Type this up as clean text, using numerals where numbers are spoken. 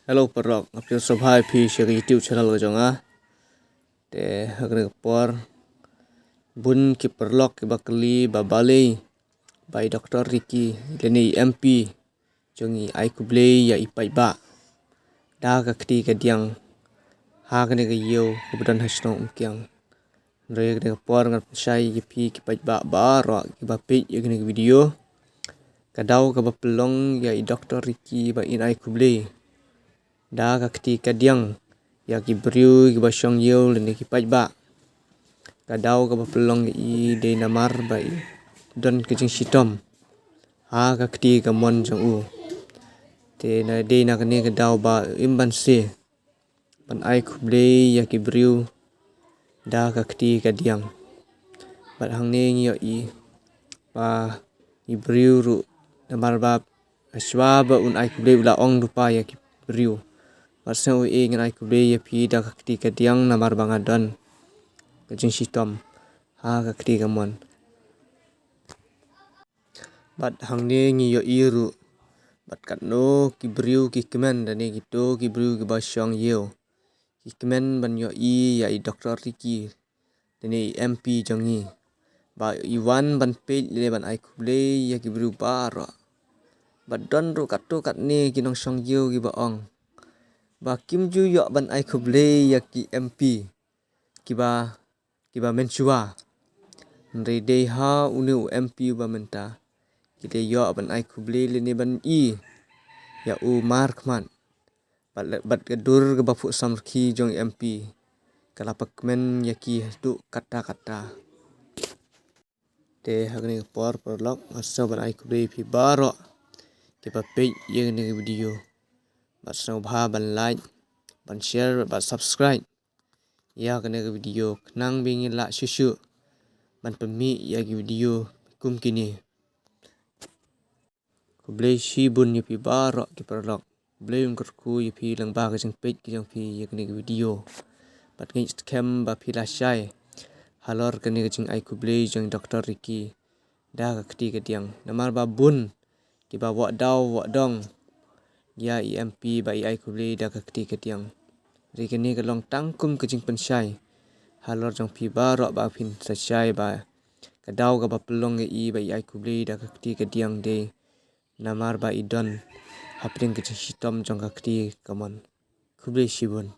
Hello perok, apil sobhai phi share YouTube channel ko jonga. Te hagne por bun ki perlok ki bakli ba Balei by Dr. Ricky leni MP jongi ai khublei ya ipai ba. Daka kti ka diang hagne ka yeu kebedan hasno umkyang. Re hagne por ngat sai ki phi ki pai ba ro ki ba pe hagne video. Kadau ka ba pelong ya Dr. Ricky ba in ai khublei. Daka kti ka diang ya ki briu ki ba syong yeu leni ki pai ba. Kadau ka ba pelong i de namar ba i don kejing sitom. Ha ka kti ka mon jong u. Te na de na kene kadau ba imban se. Pan ai khublei ya ki briu da ka kti ka diang. Bat hang ne ngi i pa i briu ru namar ba aswa ba un ai khublei ula ong rupa ya ki briu. Pasal ngan ai khublei ya phi da ka kti ka diang namar ba ngadon kejing sitom. Ha ka kti ka mon. Bat hang ne ngi yo iru bat kat no ki briu ki kemen dan ne gitu ki briu ki ba syong yeu ki kemen ban yo i ya i Dr. Ricky dan ne MP jongi ba iwan ban pe le ban ai khublei ya ki briu ba ro bat don ru kat to kat ne ki nong syong yeu ki ba ong ba kim ju yo ban ai khublei ya ki MP ki ba menchua re de ha unu MP ba menta kita yo ban ai khublei le ne ban i ya u mark man bat gadur ga bafu samki jong MP kala pakmen ya ki tu kata te hagne por lok aso ban ai khublei phi baro ki ba pe ye ne video bat so bha ban like ban share ban subscribe ya kene video nang bingin la shushu ban pemi ya video kum kini khublei shi bun ni pi baro ki perlok blei ungkur ku yi pi lang ba ka jeng pet ki jeng pi ye kene video bat ngi scam ba pi la shai halor kene jeng ai khublei jeng Dr. Ricky da ka kti ka diang namar ba bun ki ba wa daw wa dong ya MP ba ai khublei da ka kti ka diang ri kene ka long tangkum ka jeng penshai halor jong pi baro ba phin sa shai ba kadau ka ba pelong i ba ai khublei da ka kti ka diang de namar ba idon hapring ke sitom jong ka kti kamon khublei shibun